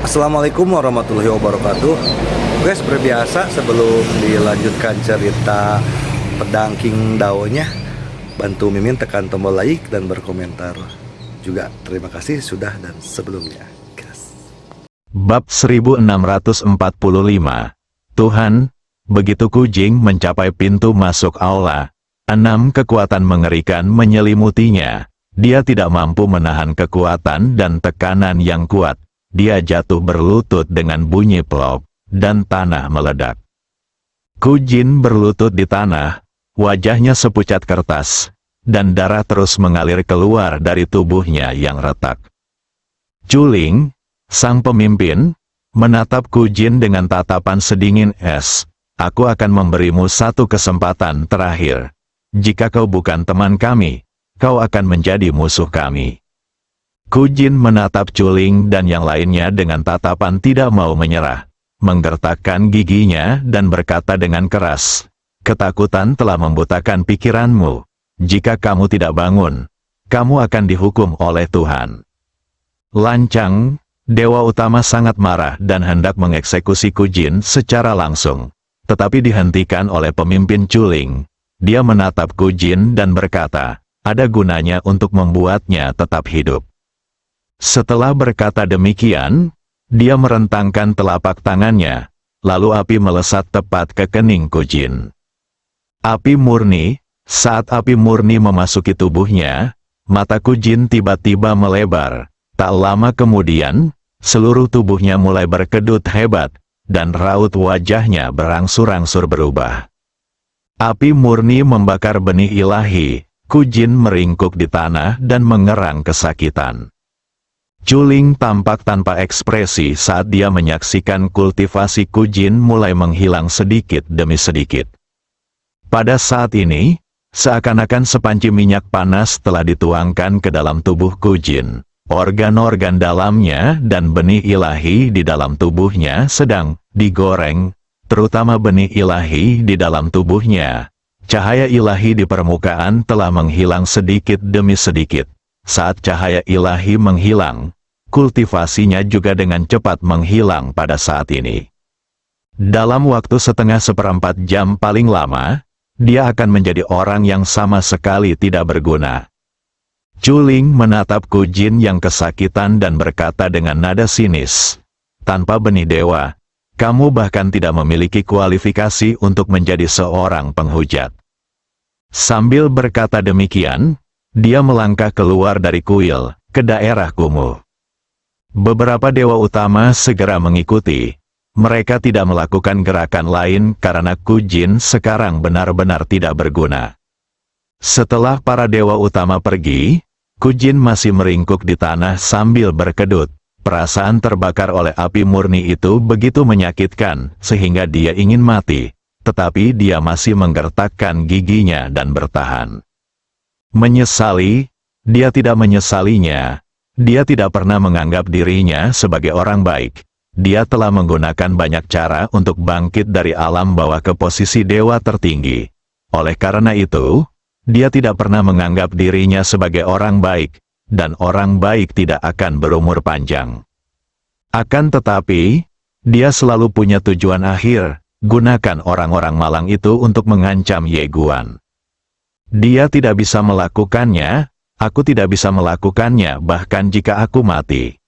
Assalamualaikum warahmatullahi wabarakatuh. Oke, seperti biasa sebelum dilanjutkan cerita pedang King Dao-nya, bantu Mimin tekan tombol like dan berkomentar. Juga terima kasih sudah dan sebelumnya. Gas. Bab 1645. Tuhan, begitu Kujing mencapai pintu masuk aula, 6 kekuatan mengerikan menyelimutinya. Dia tidak mampu menahan kekuatan dan tekanan yang kuat. Dia jatuh berlutut dengan bunyi plop, dan tanah meledak. Kujin berlutut di tanah, wajahnya sepucat kertas, dan darah terus mengalir keluar dari tubuhnya yang retak. Culing, sang pemimpin, menatap Kujin dengan tatapan sedingin es. Aku akan memberimu satu kesempatan terakhir. Jika kau bukan teman kami, kau akan menjadi musuh kami. Kujin menatap Culing dan yang lainnya dengan tatapan tidak mau menyerah, menggertakkan giginya dan berkata dengan keras, "Ketakutan telah membutakan pikiranmu. Jika kamu tidak bangun, kamu akan dihukum oleh Tuhan." Lancang, Dewa Utama sangat marah dan hendak mengeksekusi Kujin secara langsung, tetapi dihentikan oleh pemimpin Culing. Dia menatap Kujin dan berkata, "Ada gunanya untuk membuatnya tetap hidup." Setelah berkata demikian, dia merentangkan telapak tangannya, lalu api melesat tepat ke kening Kujin. Api murni. Saat api murni memasuki tubuhnya, mata Kujin tiba-tiba melebar. Tak lama kemudian, seluruh tubuhnya mulai berkedut hebat, dan raut wajahnya berangsur-angsur berubah. Api murni membakar benih ilahi. Kujin meringkuk di tanah dan mengerang kesakitan. Culing tampak tanpa ekspresi saat dia menyaksikan kultivasi Kujin mulai menghilang sedikit demi sedikit. Pada saat ini, seakan-akan sepanci minyak panas telah dituangkan ke dalam tubuh Kujin. Organ-organ dalamnya dan benih ilahi di dalam tubuhnya sedang digoreng, terutama benih ilahi di dalam tubuhnya. Cahaya ilahi di permukaan telah menghilang sedikit demi sedikit. Saat cahaya ilahi menghilang, kultivasinya juga dengan cepat menghilang pada saat ini. Dalam waktu setengah seperempat jam paling lama, dia akan menjadi orang yang sama sekali tidak berguna. Culing menatap Kujin yang kesakitan dan berkata dengan nada sinis, "Tanpa benih dewa, kamu bahkan tidak memiliki kualifikasi untuk menjadi seorang penghujat." Sambil berkata demikian, dia melangkah keluar dari kuil, ke daerah kumuh. Beberapa dewa utama segera mengikuti. Mereka tidak melakukan gerakan lain karena Kujin sekarang benar-benar tidak berguna. Setelah para dewa utama pergi, Kujin masih meringkuk di tanah sambil berkedut. Perasaan terbakar oleh api murni itu begitu menyakitkan, sehingga dia ingin mati. Tetapi dia masih menggertakkan giginya dan bertahan. Menyesali, dia tidak menyesalinya. Dia tidak pernah menganggap dirinya sebagai orang baik. Dia telah menggunakan banyak cara untuk bangkit dari alam bawah ke posisi dewa tertinggi. Oleh karena itu, dia tidak pernah menganggap dirinya sebagai orang baik, dan orang baik tidak akan berumur panjang. Akan tetapi, dia selalu punya tujuan akhir. Gunakan orang-orang malang itu untuk mengancam Ye Guan. Dia tidak bisa melakukannya, aku tidak bisa melakukannya bahkan jika aku mati.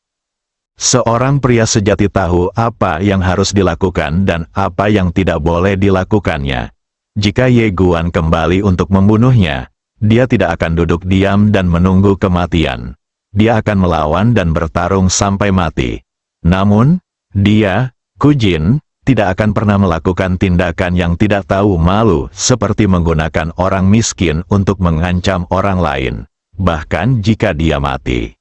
Seorang pria sejati tahu apa yang harus dilakukan dan apa yang tidak boleh dilakukannya. Jika Ye Guan kembali untuk membunuhnya, dia tidak akan duduk diam dan menunggu kematian. Dia akan melawan dan bertarung sampai mati. Namun, dia, Kujin, tidak akan pernah melakukan tindakan yang tidak tahu malu seperti menggunakan orang miskin untuk mengancam orang lain, bahkan jika dia mati.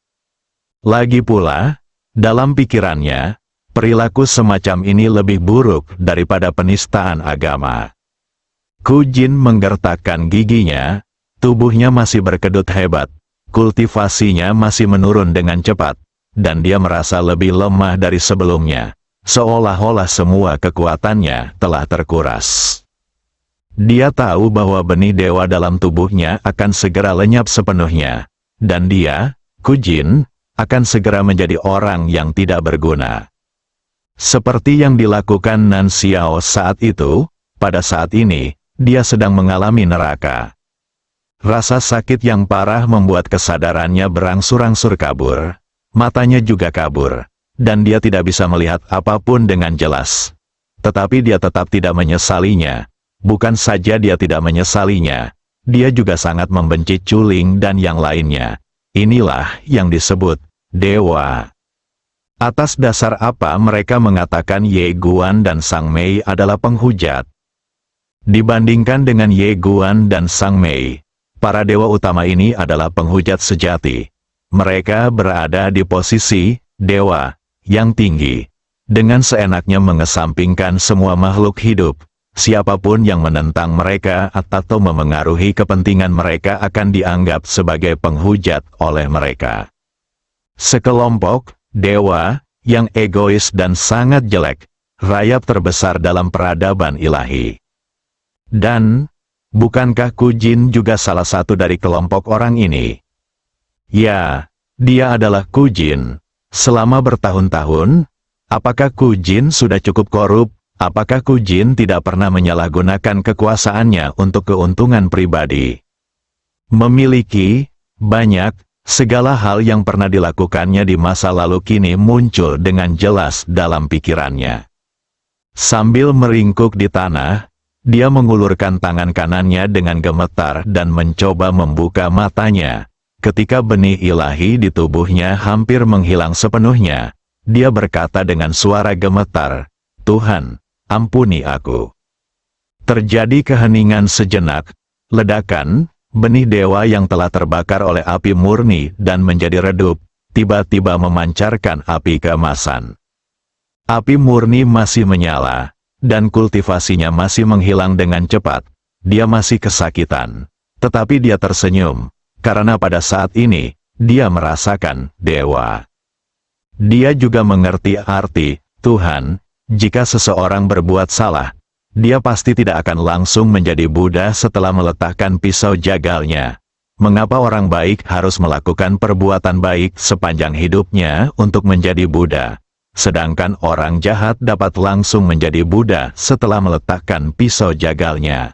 Lagi pula, dalam pikirannya, perilaku semacam ini lebih buruk daripada penistaan agama. Kujin menggertakkan giginya, tubuhnya masih berkedut hebat, kultivasinya masih menurun dengan cepat, dan dia merasa lebih lemah dari sebelumnya. Seolah-olah semua kekuatannya telah terkuras. Dia tahu bahwa benih dewa dalam tubuhnya akan segera lenyap sepenuhnya. Dan dia, Kujin, akan segera menjadi orang yang tidak berguna. Seperti yang dilakukan Nan Xiao saat itu, pada saat ini, dia sedang mengalami neraka. Rasa sakit yang parah membuat kesadarannya berangsur-angsur kabur. Matanya juga kabur. Dan dia tidak bisa melihat apapun dengan jelas. Tetapi dia tetap tidak menyesalinya. Bukan saja dia tidak menyesalinya, dia juga sangat membenci Culing dan yang lainnya. Inilah yang disebut dewa. Atas dasar apa mereka mengatakan Ye Guan dan Sang Mei adalah penghujat? Dibandingkan dengan Ye Guan dan Sang Mei, para dewa utama ini adalah penghujat sejati. Mereka berada di posisi dewa yang tinggi, dengan seenaknya mengesampingkan semua makhluk hidup. Siapapun yang menentang mereka atau memengaruhi kepentingan mereka akan dianggap sebagai penghujat oleh mereka. Sekelompok dewa yang egois dan sangat jelek, rayap terbesar dalam peradaban ilahi. Dan, bukankah Ku Jin juga salah satu dari kelompok orang ini? Ya, dia adalah Ku Jin. Selama bertahun-tahun, apakah Ku Jin sudah cukup korup? Apakah Ku Jin tidak pernah menyalahgunakan kekuasaannya untuk keuntungan pribadi? Memiliki banyak segala hal yang pernah dilakukannya di masa lalu kini muncul dengan jelas dalam pikirannya. Sambil meringkuk di tanah, dia mengulurkan tangan kanannya dengan gemetar dan mencoba membuka matanya. Ketika benih ilahi di tubuhnya hampir menghilang sepenuhnya, dia berkata dengan suara gemetar, "Tuhan, ampuni aku." Terjadi keheningan sejenak, ledakan, benih dewa yang telah terbakar oleh api murni dan menjadi redup, tiba-tiba memancarkan api keemasan. Api murni masih menyala, dan kultivasinya masih menghilang dengan cepat. Dia masih kesakitan, tetapi dia tersenyum, karena pada saat ini, dia merasakan dewa. Dia juga mengerti arti, Tuhan. Jika seseorang berbuat salah, dia pasti tidak akan langsung menjadi Buddha setelah meletakkan pisau jagalnya. Mengapa orang baik harus melakukan perbuatan baik sepanjang hidupnya untuk menjadi Buddha? Sedangkan orang jahat dapat langsung menjadi Buddha setelah meletakkan pisau jagalnya.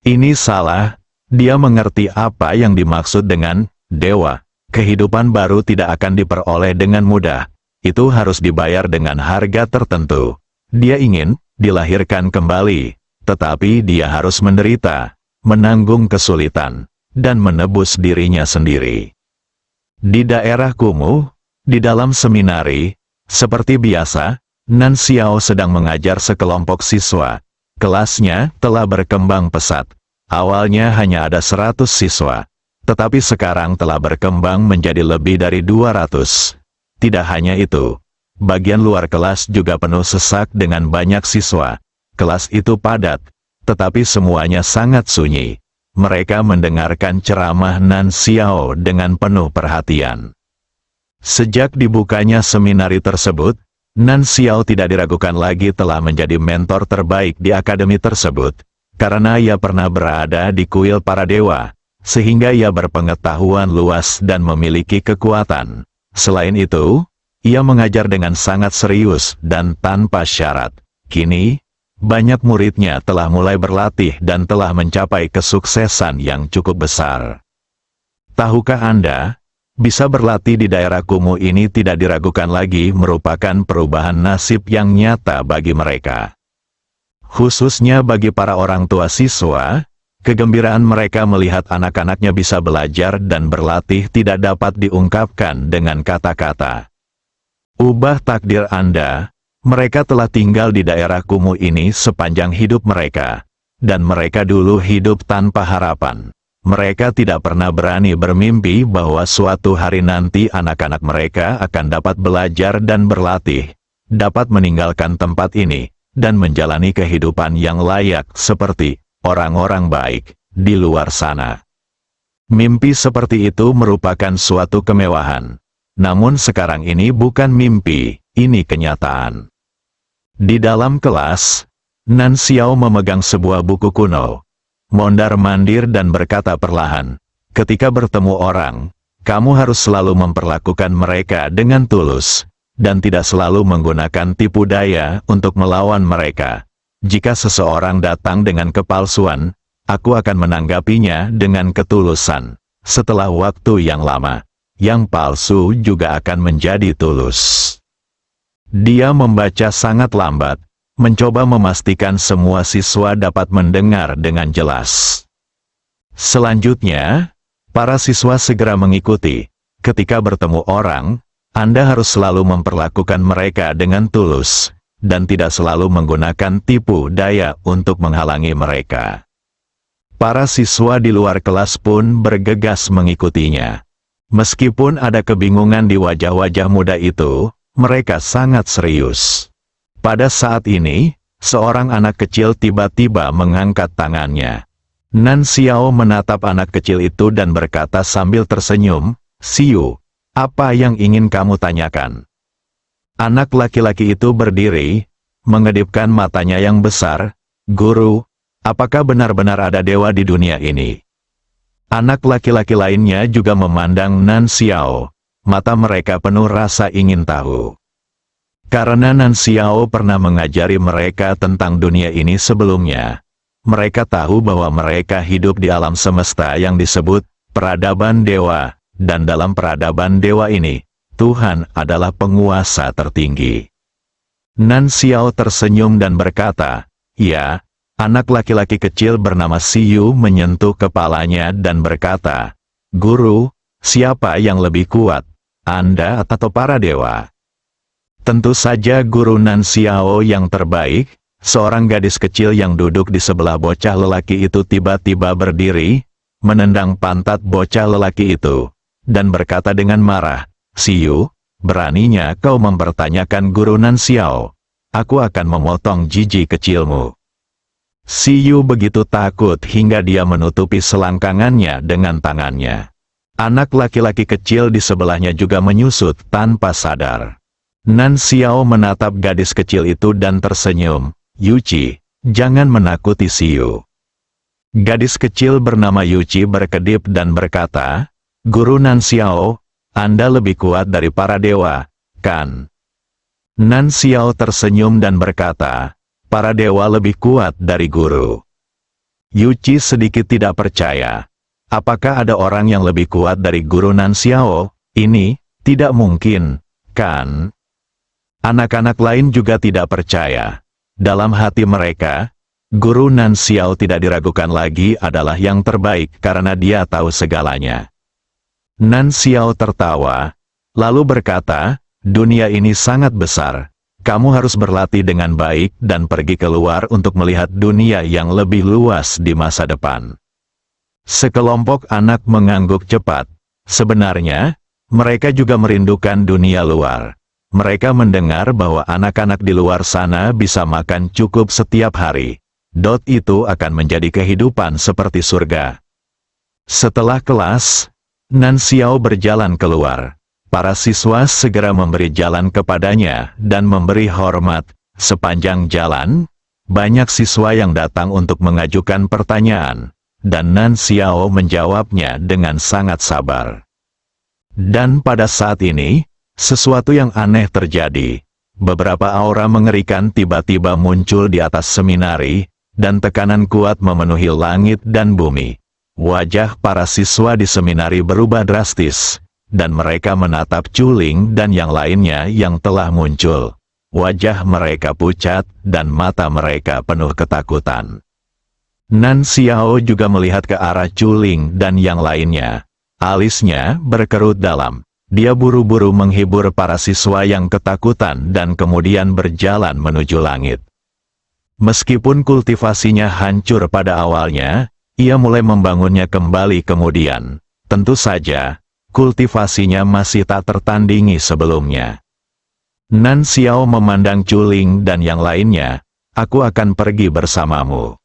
Ini salah, dia mengerti apa yang dimaksud dengan dewa. Kehidupan baru tidak akan diperoleh dengan mudah. Itu harus dibayar dengan harga tertentu. Dia ingin dilahirkan kembali, tetapi dia harus menderita, menanggung kesulitan, dan menebus dirinya sendiri. Di daerah kumuh, di dalam seminari, seperti biasa, Nan Xiao sedang mengajar sekelompok siswa. Kelasnya telah berkembang pesat. Awalnya hanya ada 100 siswa, tetapi sekarang telah berkembang menjadi lebih dari 200. Tidak hanya itu, bagian luar kelas juga penuh sesak dengan banyak siswa. Kelas itu padat, tetapi semuanya sangat sunyi. Mereka mendengarkan ceramah Nan Xiao dengan penuh perhatian. Sejak dibukanya seminari tersebut, Nan Xiao tidak diragukan lagi telah menjadi mentor terbaik di akademi tersebut, karena ia pernah berada di kuil para dewa, sehingga ia berpengetahuan luas dan memiliki kekuatan. Selain itu, ia mengajar dengan sangat serius dan tanpa syarat. Kini, banyak muridnya telah mulai berlatih dan telah mencapai kesuksesan yang cukup besar. Tahukah Anda, bisa berlatih di daerah kumuh ini tidak diragukan lagi merupakan perubahan nasib yang nyata bagi mereka. Khususnya bagi para orang tua siswa, kegembiraan mereka melihat anak-anaknya bisa belajar dan berlatih tidak dapat diungkapkan dengan kata-kata. Ubah takdir Anda, mereka telah tinggal di daerah kumuh ini sepanjang hidup mereka, dan mereka dulu hidup tanpa harapan. Mereka tidak pernah berani bermimpi bahwa suatu hari nanti anak-anak mereka akan dapat belajar dan berlatih, dapat meninggalkan tempat ini, dan menjalani kehidupan yang layak seperti orang-orang baik di luar sana. Mimpi seperti itu merupakan suatu kemewahan. Namun sekarang ini bukan mimpi, ini kenyataan. Di dalam kelas, Nan Xiao memegang sebuah buku kuno, mondar-mandir dan berkata perlahan, ketika bertemu orang, kamu harus selalu memperlakukan mereka dengan tulus. dan tidak selalu menggunakan tipu daya untuk melawan mereka. Jika seseorang datang dengan kepalsuan, aku akan menanggapinya dengan ketulusan. Setelah waktu yang lama, yang palsu juga akan menjadi tulus. Dia membaca sangat lambat, mencoba memastikan semua siswa dapat mendengar dengan jelas. Selanjutnya, para siswa segera mengikuti. Ketika bertemu orang, Anda harus selalu memperlakukan mereka dengan tulus, dan tidak selalu menggunakan tipu daya untuk menghalangi mereka. Para siswa di luar kelas pun bergegas mengikutinya. Meskipun ada kebingungan di wajah-wajah muda itu, mereka sangat serius. Pada saat ini, seorang anak kecil tiba-tiba mengangkat tangannya. Nan Xiao menatap anak kecil itu dan berkata sambil tersenyum, "Xiu, apa yang ingin kamu tanyakan?" Anak laki-laki itu berdiri, mengedipkan matanya yang besar. "Guru, apakah benar-benar ada dewa di dunia ini?" Anak laki-laki lainnya juga memandang Nan Xiao. Mata mereka penuh rasa ingin tahu. Karena Nan Xiao pernah mengajari mereka tentang dunia ini sebelumnya. Mereka tahu bahwa mereka hidup di alam semesta yang disebut peradaban dewa, dan dalam peradaban dewa ini, Tuhan adalah penguasa tertinggi. Nan Xiao tersenyum dan berkata, "Ya." Anak laki-laki kecil bernama Xiu menyentuh kepalanya dan berkata, "Guru, siapa yang lebih kuat, Anda atau para dewa?" Tentu saja guru Nan Xiao yang terbaik. Seorang gadis kecil yang duduk di sebelah bocah lelaki itu tiba-tiba berdiri, menendang pantat bocah lelaki itu, dan berkata dengan marah, "Xiu, beraninya kau mempertanyakan guru Nan Xiao? Aku akan memotong jiji kecilmu." Xiu begitu takut hingga dia menutupi selangkangannya dengan tangannya. Anak laki-laki kecil di sebelahnya juga menyusut tanpa sadar. Nan Xiao menatap gadis kecil itu dan tersenyum. "Yuci, jangan menakuti Xiu." Gadis kecil bernama Yuci berkedip dan berkata, "Guru Nan Xiao, Anda lebih kuat dari para dewa, kan?" Nan Xiao tersenyum dan berkata, "Para dewa lebih kuat dari guru." Yuci sedikit tidak percaya. Apakah ada orang yang lebih kuat dari guru Nan Xiao? Ini tidak mungkin, kan? Anak-anak lain juga tidak percaya. Dalam hati mereka, guru Nan Xiao tidak diragukan lagi adalah yang terbaik karena dia tahu segalanya. Nan Xiao tertawa, lalu berkata, "Dunia ini sangat besar. Kamu harus berlatih dengan baik dan pergi keluar untuk melihat dunia yang lebih luas di masa depan." Sekelompok anak mengangguk cepat. Sebenarnya, mereka juga merindukan dunia luar. Mereka mendengar bahwa anak-anak di luar sana bisa makan cukup setiap hari. Itu akan menjadi kehidupan seperti surga. Setelah kelas, Nan Xiao berjalan keluar. Para siswa segera memberi jalan kepadanya dan memberi hormat. Sepanjang jalan, banyak siswa yang datang untuk mengajukan pertanyaan, dan Nan Xiao menjawabnya dengan sangat sabar. Dan pada saat ini, sesuatu yang aneh terjadi. Beberapa aura mengerikan tiba-tiba muncul di atas seminari, dan tekanan kuat memenuhi langit dan bumi. Wajah para siswa di seminari berubah drastis, dan mereka menatap Culing dan yang lainnya yang telah muncul. Wajah mereka pucat, dan mata mereka penuh ketakutan. Nan Xiao juga melihat ke arah Culing dan yang lainnya. Alisnya berkerut dalam. Dia buru-buru menghibur para siswa yang ketakutan dan kemudian berjalan menuju langit. Meskipun kultivasinya hancur pada awalnya, ia mulai membangunnya kembali kemudian. Tentu saja, kultivasinya masih tak tertandingi sebelumnya. Nan Xiao memandang Culing dan yang lainnya, "Aku akan pergi bersamamu."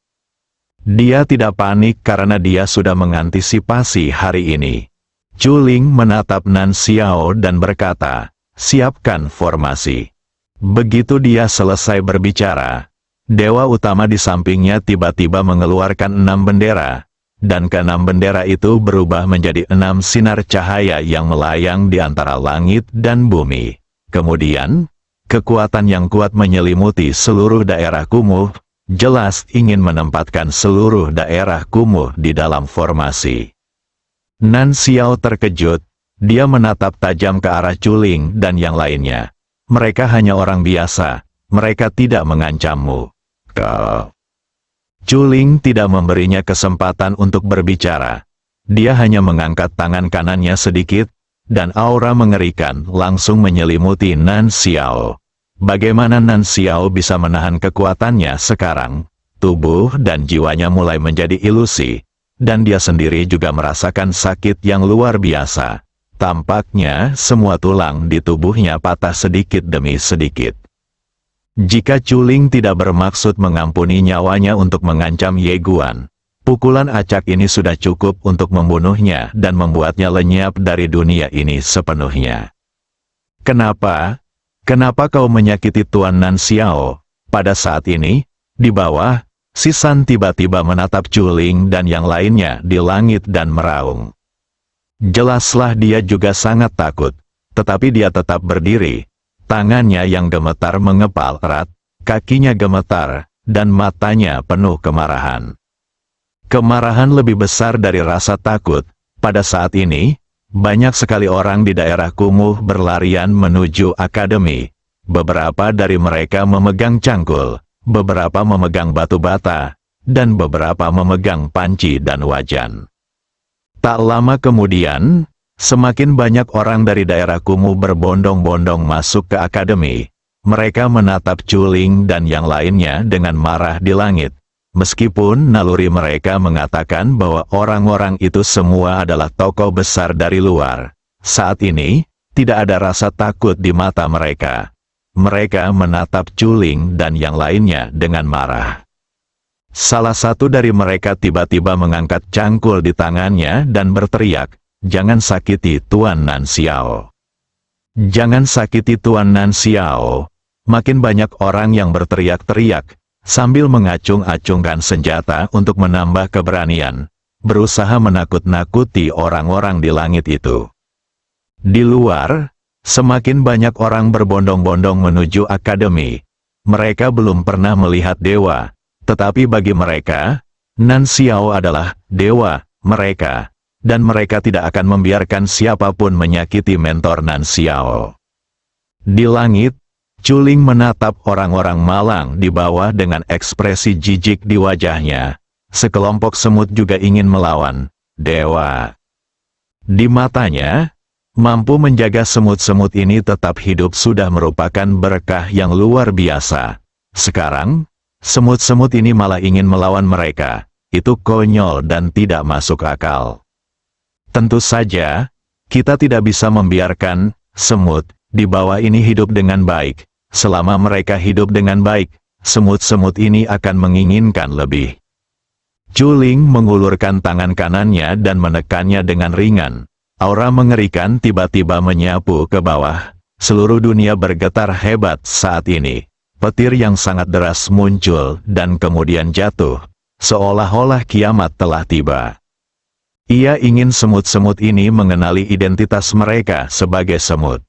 Dia tidak panik karena dia sudah mengantisipasi hari ini. Culing menatap Nan Xiao dan berkata, "Siapkan formasi." Begitu dia selesai berbicara, dewa utama di sampingnya tiba-tiba mengeluarkan 6 bendera. Dan ke-6 bendera itu berubah menjadi 6 sinar cahaya yang melayang di antara langit dan bumi. Kemudian, kekuatan yang kuat menyelimuti seluruh daerah kumuh, jelas ingin menempatkan seluruh daerah kumuh di dalam formasi. Nan Xiao terkejut, dia menatap tajam ke arah Chuling dan yang lainnya. Mereka hanya orang biasa, mereka tidak mengancammu. Chuling tidak memberinya kesempatan untuk berbicara. Dia hanya mengangkat tangan kanannya sedikit, dan aura mengerikan langsung menyelimuti Nan Xiao. Bagaimana Nan Xiao bisa menahan kekuatannya sekarang? Tubuh dan jiwanya mulai menjadi ilusi, dan dia sendiri juga merasakan sakit yang luar biasa. Tampaknya semua tulang di tubuhnya patah sedikit demi sedikit. Jika Chuling tidak bermaksud mengampuni nyawanya untuk mengancam Ye Guan, pukulan acak ini sudah cukup untuk membunuhnya dan membuatnya lenyap dari dunia ini sepenuhnya. Kenapa? Kenapa kau menyakiti Tuan Nan Xiao? Pada saat ini, di bawah, si San tiba-tiba menatap Chuling dan yang lainnya di langit dan meraung. Jelaslah dia juga sangat takut, tetapi dia tetap berdiri. Tangannya yang gemetar mengepal erat, kakinya gemetar, dan matanya penuh kemarahan. Kemarahan lebih besar dari rasa takut. Pada saat ini, banyak sekali orang di daerah kumuh berlarian menuju akademi. Beberapa dari mereka memegang cangkul, beberapa memegang batu bata, dan beberapa memegang panci dan wajan. Tak lama kemudian, semakin banyak orang dari daerah kumuh berbondong-bondong masuk ke akademi. Mereka menatap Chuling dan yang lainnya dengan marah di langit. Meskipun naluri mereka mengatakan bahwa orang-orang itu semua adalah tokoh besar dari luar, saat ini, tidak ada rasa takut di mata mereka. Mereka menatap Chuling dan yang lainnya dengan marah. Salah satu dari mereka tiba-tiba mengangkat cangkul di tangannya dan berteriak, "Jangan sakiti Tuan Nan Xiao. Jangan sakiti Tuan Nan Xiao." Makin banyak orang yang berteriak-teriak, sambil mengacung-acungkan senjata untuk menambah keberanian, berusaha menakut-nakuti orang-orang di langit itu. Di luar, semakin banyak orang berbondong-bondong menuju akademi. Mereka belum pernah melihat dewa, tetapi bagi mereka, Nan Xiao adalah dewa mereka. Dan mereka tidak akan membiarkan siapapun menyakiti mentor Nan Xiao. Di langit, Chuling menatap orang-orang malang di bawah dengan ekspresi jijik di wajahnya. Sekelompok semut juga ingin melawan dewa. Di matanya, mampu menjaga semut-semut ini tetap hidup sudah merupakan berkah yang luar biasa. Sekarang, semut-semut ini malah ingin melawan mereka. Itu konyol dan tidak masuk akal. Tentu saja, kita tidak bisa membiarkan semut di bawah ini hidup dengan baik. Selama mereka hidup dengan baik, semut-semut ini akan menginginkan lebih. Chuling mengulurkan tangan kanannya dan menekannya dengan ringan. Aura mengerikan tiba-tiba menyapu ke bawah. Seluruh dunia bergetar hebat saat ini. Petir yang sangat deras muncul dan kemudian jatuh, seolah-olah kiamat telah tiba. Ia ingin semut-semut ini mengenali identitas mereka sebagai semut.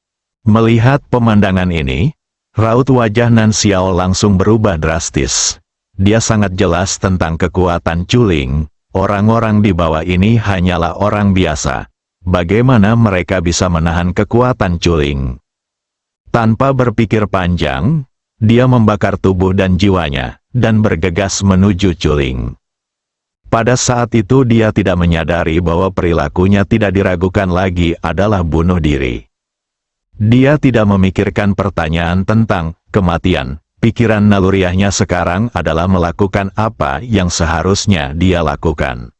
Melihat pemandangan ini, raut wajah Nan Xiao langsung berubah drastis. Dia sangat jelas tentang kekuatan Chuling. Orang-orang di bawah ini hanyalah orang biasa. Bagaimana mereka bisa menahan kekuatan Chuling? Tanpa berpikir panjang, dia membakar tubuh dan jiwanya, dan bergegas menuju Chuling. Pada saat itu dia tidak menyadari bahwa perilakunya tidak diragukan lagi adalah bunuh diri. Dia tidak memikirkan pertanyaan tentang kematian. Pikiran naluriahnya sekarang adalah melakukan apa yang seharusnya dia lakukan.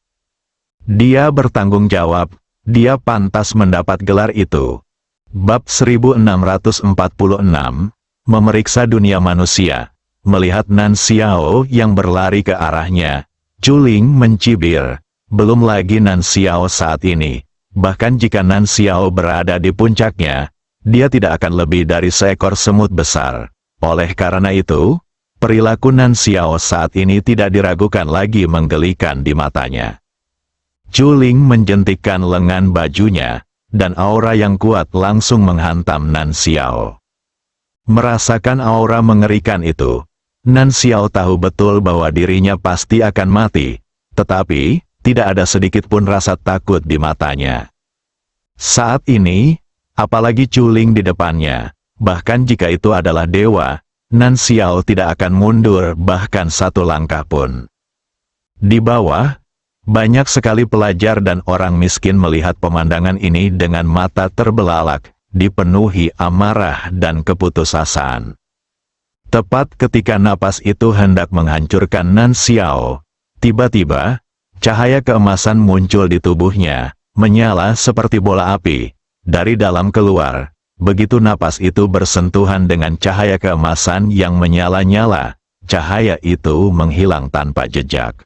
Dia bertanggung jawab, dia pantas mendapat gelar itu. Bab 1646, memeriksa dunia manusia. Melihat Nan Xiao yang berlari ke arahnya, Chuling mencibir. Belum lagi Nan Xiao saat ini. Bahkan jika Nan Xiao berada di puncaknya, dia tidak akan lebih dari seekor semut besar. Oleh karena itu, perilaku Nan Xiao saat ini tidak diragukan lagi menggelikan di matanya. Chuling menjentikkan lengan bajunya, dan aura yang kuat langsung menghantam Nan Xiao. Merasakan aura mengerikan itu, Nan Xiao tahu betul bahwa dirinya pasti akan mati, tetapi tidak ada sedikit pun rasa takut di matanya. Saat ini, apalagi Chuling di depannya, bahkan jika itu adalah dewa, Nan Xiao tidak akan mundur bahkan satu langkah pun. Di bawah, banyak sekali pelajar dan orang miskin melihat pemandangan ini dengan mata terbelalak, dipenuhi amarah dan keputusasaan. Tepat ketika napas itu hendak menghancurkan Nan Xiao, tiba-tiba, cahaya keemasan muncul di tubuhnya, menyala seperti bola api, dari dalam keluar. Begitu napas itu bersentuhan dengan cahaya keemasan yang menyala-nyala, cahaya itu menghilang tanpa jejak.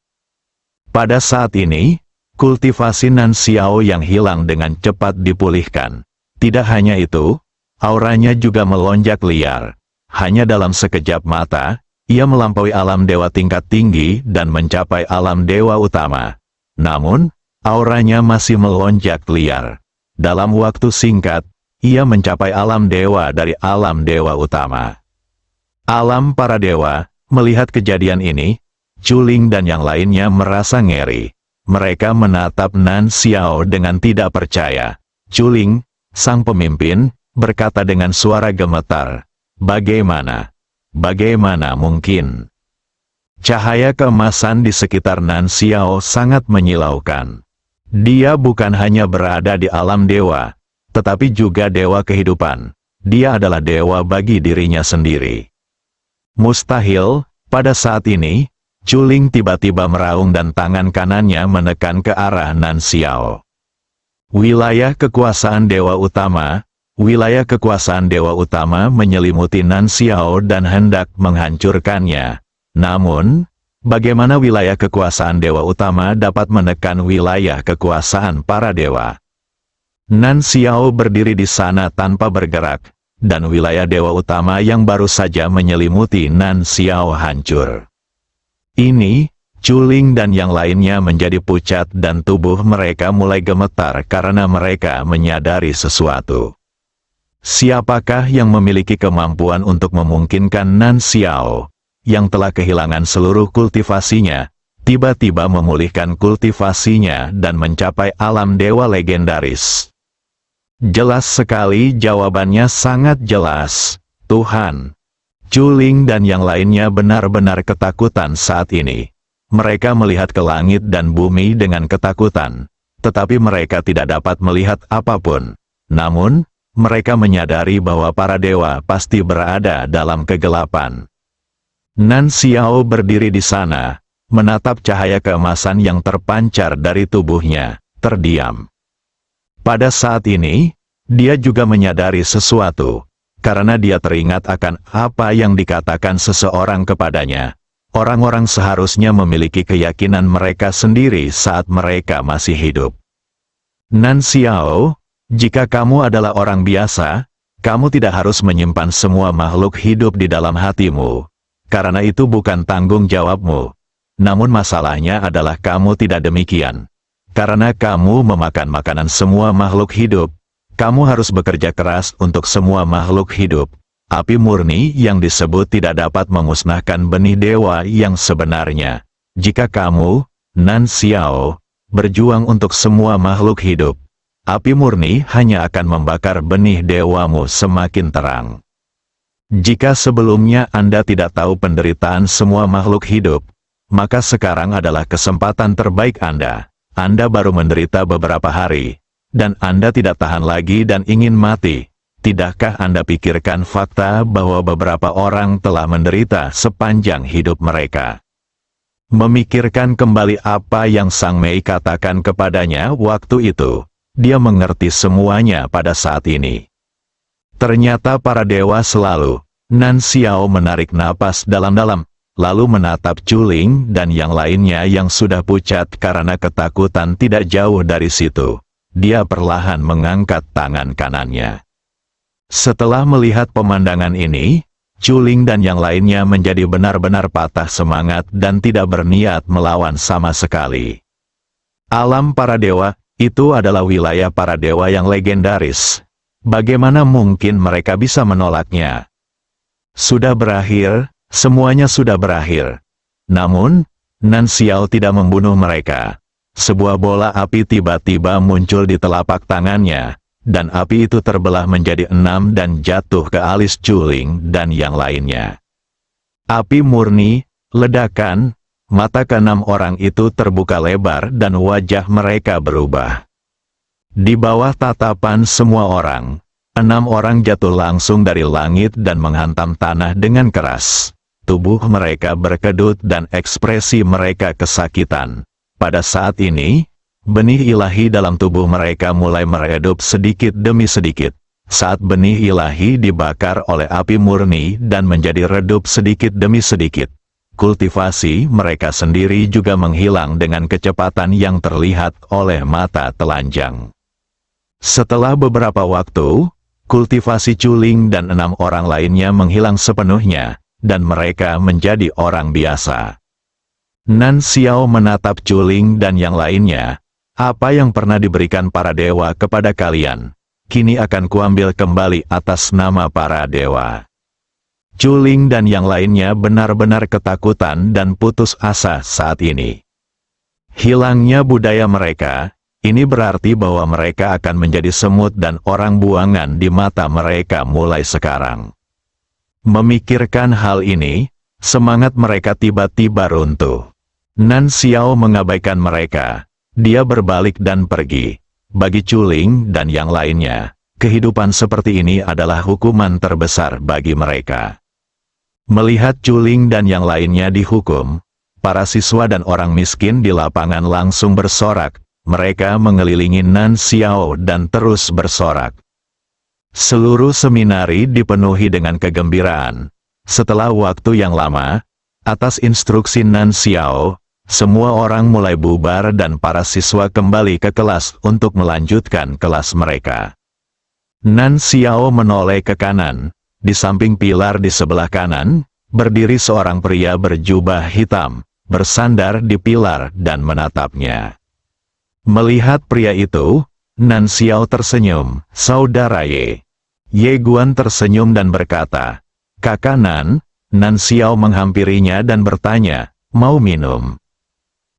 Pada saat ini, kultivasi Nan Xiao yang hilang dengan cepat dipulihkan. Tidak hanya itu, auranya juga melonjak liar. Hanya dalam sekejap mata, ia melampaui alam dewa tingkat tinggi dan mencapai alam dewa utama. Namun, auranya masih melonjak liar. Dalam waktu singkat, ia mencapai alam dewa dari alam dewa utama. Alam para dewa, melihat kejadian ini, Chuling dan yang lainnya merasa ngeri. Mereka menatap Nan Xiao dengan tidak percaya. Chuling, sang pemimpin, berkata dengan suara gemetar, "Bagaimana? Bagaimana mungkin?" Cahaya keemasan di sekitar Nan Xiao sangat menyilaukan. Dia bukan hanya berada di alam dewa, tetapi juga dewa kehidupan. Dia adalah dewa bagi dirinya sendiri. Mustahil, pada saat ini, Chuling tiba-tiba meraung dan tangan kanannya menekan ke arah Nan Xiao. Wilayah kekuasaan dewa utama menyelimuti Nan Xiao dan hendak menghancurkannya. Namun, bagaimana wilayah kekuasaan dewa utama dapat menekan wilayah kekuasaan para dewa? Nan Xiao berdiri di sana tanpa bergerak, dan wilayah dewa utama yang baru saja menyelimuti Nan Xiao hancur. Ini, Chuling dan yang lainnya menjadi pucat dan tubuh mereka mulai gemetar karena mereka menyadari sesuatu. Siapakah yang memiliki kemampuan untuk memungkinkan Nan Xiao, yang telah kehilangan seluruh kultivasinya, tiba-tiba memulihkan kultivasinya dan mencapai alam dewa legendaris? Jelas sekali jawabannya, sangat jelas, Tuhan. Chuling dan yang lainnya benar-benar ketakutan saat ini. Mereka melihat ke langit dan bumi dengan ketakutan, tetapi mereka tidak dapat melihat apapun. Namun, mereka menyadari bahwa para dewa pasti berada dalam kegelapan. Nan Xiao berdiri di sana, menatap cahaya keemasan yang terpancar dari tubuhnya, terdiam. Pada saat ini, dia juga menyadari sesuatu. Karena dia teringat akan apa yang dikatakan seseorang kepadanya. Orang-orang seharusnya memiliki keyakinan mereka sendiri saat mereka masih hidup. Nan Xiao, jika kamu adalah orang biasa, kamu tidak harus menyimpan semua makhluk hidup di dalam hatimu. Karena itu bukan tanggung jawabmu. Namun masalahnya adalah kamu tidak demikian. Karena kamu memakan makanan semua makhluk hidup, kamu harus bekerja keras untuk semua makhluk hidup. Api murni yang disebut tidak dapat memusnahkan benih dewa yang sebenarnya. Jika kamu, Nan Xiao, berjuang untuk semua makhluk hidup, api murni hanya akan membakar benih dewamu semakin terang. Jika sebelumnya Anda tidak tahu penderitaan semua makhluk hidup, maka sekarang adalah kesempatan terbaik Anda. Anda baru menderita beberapa hari, dan Anda tidak tahan lagi dan ingin mati. Tidakkah Anda pikirkan fakta bahwa beberapa orang telah menderita sepanjang hidup mereka? Memikirkan kembali apa yang Sang Mei katakan kepadanya waktu itu, dia mengerti semuanya pada saat ini. Ternyata para dewa selalu. Nan Xiao menarik napas dalam-dalam, lalu menatap Chuling dan yang lainnya yang sudah pucat karena ketakutan tidak jauh dari situ. Dia perlahan mengangkat tangan kanannya. Setelah melihat pemandangan ini, Chuling dan yang lainnya menjadi benar-benar patah semangat dan tidak berniat melawan sama sekali. Alam para dewa, itu adalah wilayah para dewa yang legendaris. Bagaimana mungkin mereka bisa menolaknya? Sudah berakhir, semuanya sudah berakhir. Namun, Nan Xiao tidak membunuh mereka. Sebuah bola api tiba-tiba muncul di telapak tangannya, dan api itu terbelah menjadi 6 dan jatuh ke alis Chuling dan yang lainnya. Api murni, ledakan, mata ke-6 orang itu terbuka lebar dan wajah mereka berubah. Di bawah tatapan semua orang, 6 orang jatuh langsung dari langit dan menghantam tanah dengan keras. Tubuh mereka berkedut dan ekspresi mereka kesakitan. Pada saat ini, benih ilahi dalam tubuh mereka mulai meredup sedikit demi sedikit. Saat benih ilahi dibakar oleh api murni dan menjadi redup sedikit demi sedikit, kultivasi mereka sendiri juga menghilang dengan kecepatan yang terlihat oleh mata telanjang. Setelah beberapa waktu, kultivasi Chuling dan 6 orang lainnya menghilang sepenuhnya, dan mereka menjadi orang biasa. Nan Xiao menatap Chuling dan yang lainnya. Apa yang pernah diberikan para dewa kepada kalian, kini akan kuambil kembali atas nama para dewa. Chuling dan yang lainnya benar-benar ketakutan dan putus asa saat ini. Hilangnya budaya mereka, ini berarti bahwa mereka akan menjadi semut dan orang buangan di mata mereka mulai sekarang. Memikirkan hal ini, semangat mereka tiba-tiba runtuh. Nan Xiao mengabaikan mereka. Dia berbalik dan pergi. Bagi Chuling dan yang lainnya, kehidupan seperti ini adalah hukuman terbesar bagi mereka. Melihat Chuling dan yang lainnya dihukum, para siswa dan orang miskin di lapangan langsung bersorak. Mereka mengelilingi Nan Xiao dan terus bersorak. Seluruh seminari dipenuhi dengan kegembiraan. Setelah waktu yang lama, atas instruksi Nan Xiao, semua orang mulai bubar dan para siswa kembali ke kelas untuk melanjutkan kelas mereka. Nan Xiao menoleh ke kanan. Di samping pilar di sebelah kanan, berdiri seorang pria berjubah hitam, bersandar di pilar dan menatapnya. Melihat pria itu, Nan Xiao tersenyum. Saudara Ye. Ye Guan tersenyum dan berkata, Kakak Nan. Nan Xiao menghampirinya dan bertanya, mau minum?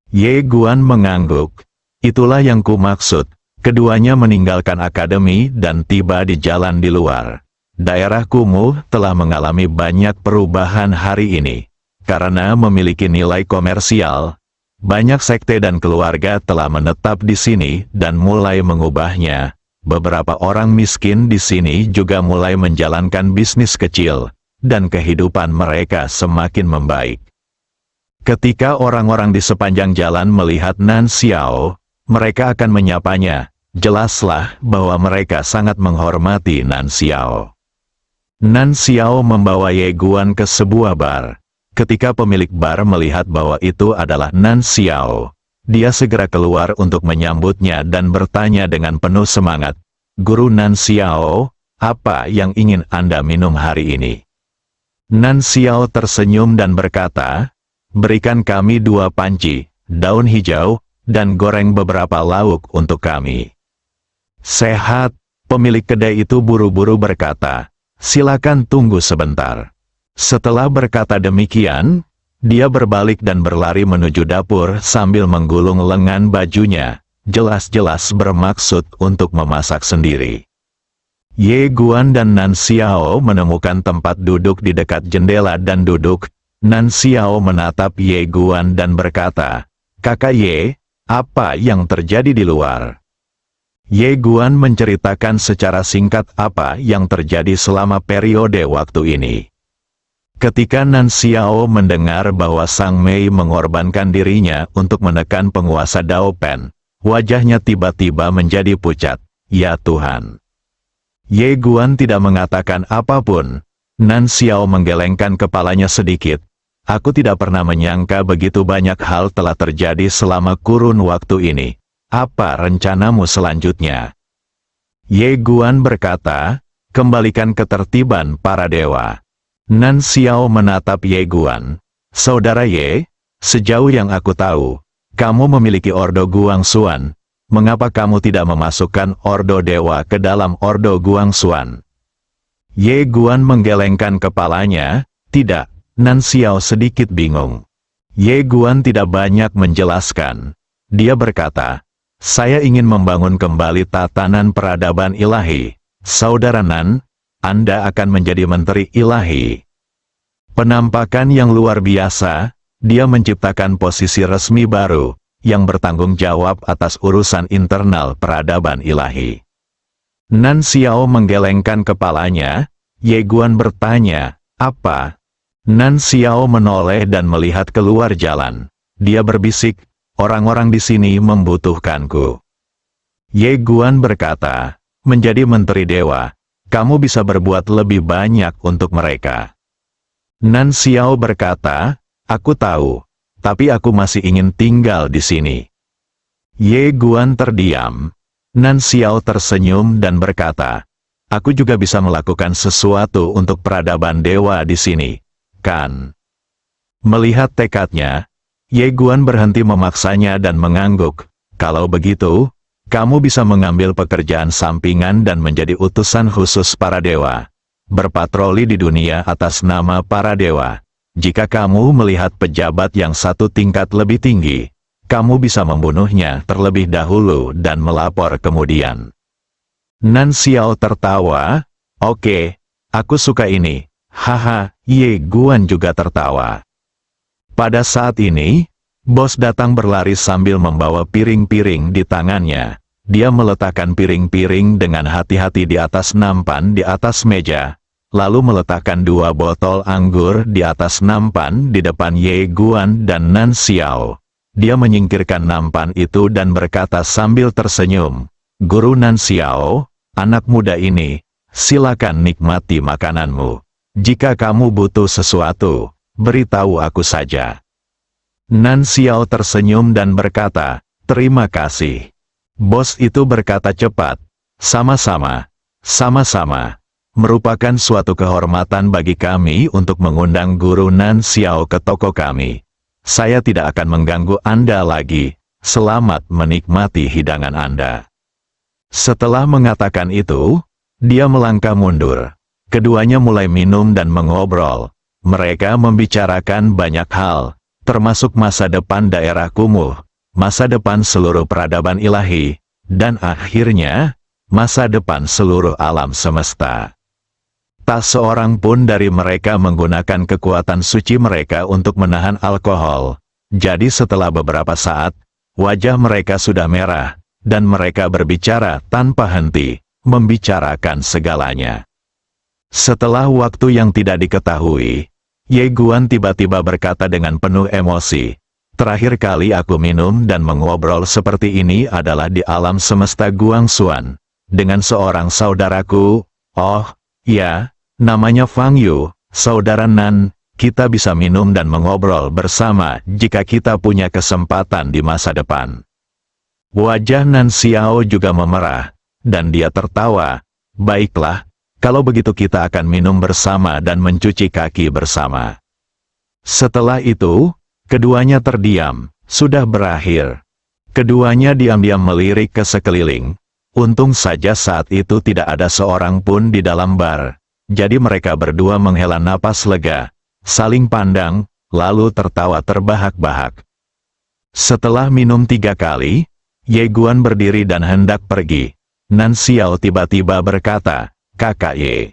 Ye Guan mengangguk. Itulah yang ku maksud. Keduanya meninggalkan akademi dan tiba di jalan di luar. Daerah kumuh telah mengalami banyak perubahan hari ini. Karena memiliki nilai komersial, banyak sekte dan keluarga telah menetap di sini dan mulai mengubahnya. Beberapa orang miskin di sini juga mulai menjalankan bisnis kecil, dan kehidupan mereka semakin membaik. Ketika orang-orang di sepanjang jalan melihat Nan Xiao, mereka akan menyapanya. Jelaslah bahwa mereka sangat menghormati Nan Xiao. Nan Xiao membawa Ye Guan ke sebuah bar. Ketika pemilik bar melihat bahwa itu adalah Nan Xiao, dia segera keluar untuk menyambutnya dan bertanya dengan penuh semangat, Guru Nan Xiao, apa yang ingin Anda minum hari ini? Nan Xiao tersenyum dan berkata, berikan kami 2 panci, daun hijau, dan goreng beberapa lauk untuk kami. Sehat, pemilik kedai itu buru-buru berkata, silakan tunggu sebentar. Setelah berkata demikian, dia berbalik dan berlari menuju dapur sambil menggulung lengan bajunya, jelas-jelas bermaksud untuk memasak sendiri. Ye Guan dan Nan Xiao menemukan tempat duduk di dekat jendela dan duduk. Nan Xiao menatap Ye Guan dan berkata, Kakak Ye, apa yang terjadi di luar? Ye Guan menceritakan secara singkat apa yang terjadi selama periode waktu ini. Ketika Nan Xiao mendengar bahwa Sang Mei mengorbankan dirinya untuk menekan penguasa Dao Pen, wajahnya tiba-tiba menjadi pucat. Ya Tuhan! Ye Guan tidak mengatakan apapun. Nan Xiao menggelengkan kepalanya sedikit. Aku tidak pernah menyangka begitu banyak hal telah terjadi selama kurun waktu ini. Apa rencanamu selanjutnya? Ye Guan berkata, kembalikan ketertiban para dewa. Nan Xiao menatap Ye Guan. Saudara Ye, sejauh yang aku tahu, kamu memiliki Ordo Guangxuan. Mengapa kamu tidak memasukkan Ordo Dewa ke dalam Ordo Guangxuan? Ye Guan menggelengkan kepalanya. Tidak, Nan Xiao sedikit bingung. Ye Guan tidak banyak menjelaskan. Dia berkata, saya ingin membangun kembali tatanan peradaban ilahi. Saudara Nan, Anda akan menjadi menteri ilahi. Penampakan yang luar biasa, dia menciptakan posisi resmi baru, yang bertanggung jawab atas urusan internal peradaban ilahi. Nan Xiao menggelengkan kepalanya. Ye Guan bertanya, apa? Nan Xiao menoleh dan melihat keluar jalan. Dia berbisik, orang-orang di sini membutuhkanku. Ye Guan berkata, menjadi menteri dewa, kamu bisa berbuat lebih banyak untuk mereka. Nan Xiao berkata, aku tahu, tapi aku masih ingin tinggal di sini. Ye Guan terdiam. Nan Xiao tersenyum dan berkata, aku juga bisa melakukan sesuatu untuk peradaban dewa di sini, kan? Melihat tekadnya, Ye Guan berhenti memaksanya dan mengangguk. Kalau begitu, kamu bisa mengambil pekerjaan sampingan dan menjadi utusan khusus para dewa. Berpatroli di dunia atas nama para dewa. Jika kamu melihat pejabat yang satu tingkat lebih tinggi, kamu bisa membunuhnya terlebih dahulu dan melapor kemudian. Nan Xiao tertawa, oke, aku suka ini, haha. Ye Guan juga tertawa. Pada saat ini, bos datang berlari sambil membawa piring-piring di tangannya. Dia meletakkan piring-piring dengan hati-hati di atas nampan di atas meja, lalu meletakkan 2 botol anggur di atas nampan di depan Ye Guan dan Nan Xiao. Dia menyingkirkan nampan itu dan berkata sambil tersenyum, Guru Nan Xiao, anak muda ini, silakan nikmati makananmu. Jika kamu butuh sesuatu, beritahu aku saja. Nan Xiao tersenyum dan berkata, terima kasih. Bos itu berkata cepat, sama-sama, sama-sama. Merupakan suatu kehormatan bagi kami untuk mengundang Guru Nan Xiao ke toko kami. Saya tidak akan mengganggu Anda lagi. Selamat menikmati hidangan Anda. Setelah mengatakan itu, dia melangkah mundur. Keduanya mulai minum dan mengobrol. Mereka membicarakan banyak hal, termasuk masa depan daerah kumuh, masa depan seluruh peradaban ilahi, dan akhirnya, masa depan seluruh alam semesta. Tak seorang pun dari mereka menggunakan kekuatan suci mereka untuk menahan alkohol. Jadi setelah beberapa saat, wajah mereka sudah merah, dan mereka berbicara tanpa henti, membicarakan segalanya. Setelah waktu yang tidak diketahui, Ye Guan tiba-tiba berkata dengan penuh emosi, terakhir kali aku minum dan mengobrol seperti ini adalah di alam semesta Guangxuan, dengan seorang saudaraku, oh, ya, namanya Fang Yu, saudara Nan, kita bisa minum dan mengobrol bersama jika kita punya kesempatan di masa depan. Wajah Nan Xiao juga memerah, dan dia tertawa. Baiklah, kalau begitu kita akan minum bersama dan mencuci kaki bersama. Setelah itu, keduanya terdiam, sudah berakhir. Keduanya diam-diam melirik ke sekeliling. Untung saja saat itu tidak ada seorang pun di dalam bar. Jadi mereka berdua menghela napas lega, saling pandang, lalu tertawa terbahak-bahak. Setelah minum 3 kali, Ye Guan berdiri dan hendak pergi. Nan Xiao tiba-tiba berkata, Kakak Ye.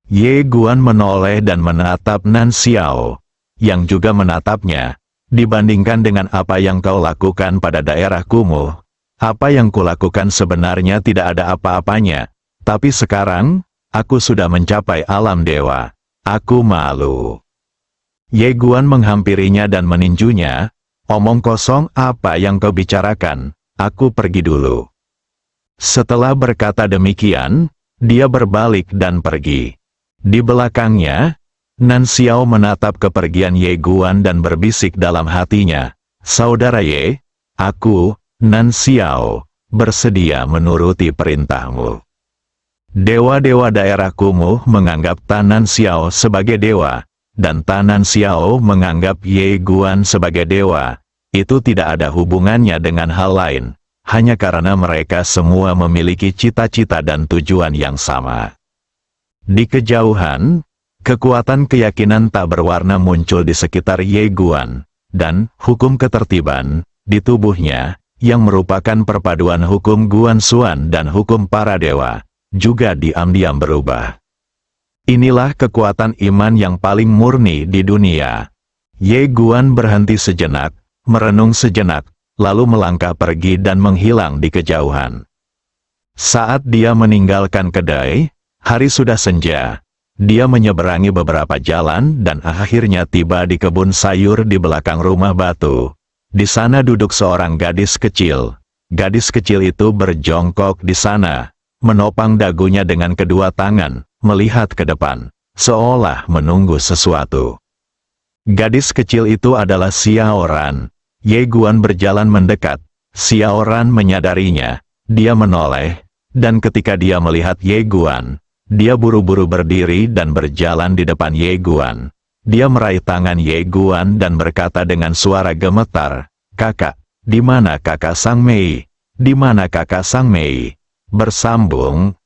Ye Guan menoleh dan menatap Nan Xiao, yang juga menatapnya. Dibandingkan dengan apa yang kau lakukan pada daerah kumuh, apa yang kulakukan sebenarnya tidak ada apa-apanya. Tapi sekarang, aku sudah mencapai alam dewa. Aku malu. Ye Guan menghampirinya dan meninjunya. Omong kosong, apa yang kau bicarakan? Aku pergi dulu. Setelah berkata demikian, dia berbalik dan pergi. Di belakangnya, Nan Xiao menatap kepergian Ye Guan dan berbisik dalam hatinya, Saudara Ye, aku, Nan Xiao, bersedia menuruti perintahmu. Dewa-dewa daerah kumuh menganggap Nan Xiao sebagai dewa, dan Nan Xiao menganggap Ye Guan sebagai dewa. Itu tidak ada hubungannya dengan hal lain, hanya karena mereka semua memiliki cita-cita dan tujuan yang sama. Di kejauhan, kekuatan keyakinan tak berwarna muncul di sekitar Ye Guan, dan hukum ketertiban di tubuhnya, yang merupakan perpaduan hukum Guan Xuan dan hukum para dewa, juga diam-diam berubah. Inilah kekuatan iman yang paling murni di dunia. Ye Guan berhenti sejenak, merenung sejenak, lalu melangkah pergi dan menghilang di kejauhan. Saat dia meninggalkan kedai, hari sudah senja. Dia menyeberangi beberapa jalan dan akhirnya tiba di kebun sayur di belakang rumah batu. Di sana duduk seorang gadis kecil. Gadis kecil itu berjongkok di sana, menopang dagunya dengan kedua tangan, melihat ke depan, seolah menunggu sesuatu. Gadis kecil itu adalah Xiaoran. Ye Guan berjalan mendekat. Xiaoran menyadarinya. Dia menoleh, dan ketika dia melihat Ye Guan, dia buru-buru berdiri dan berjalan di depan Ye Guan. Dia meraih tangan Ye Guan dan berkata dengan suara gemetar, "Kakak, di mana kakak Sang Mei? Di mana kakak Sang Mei?" Bersambung,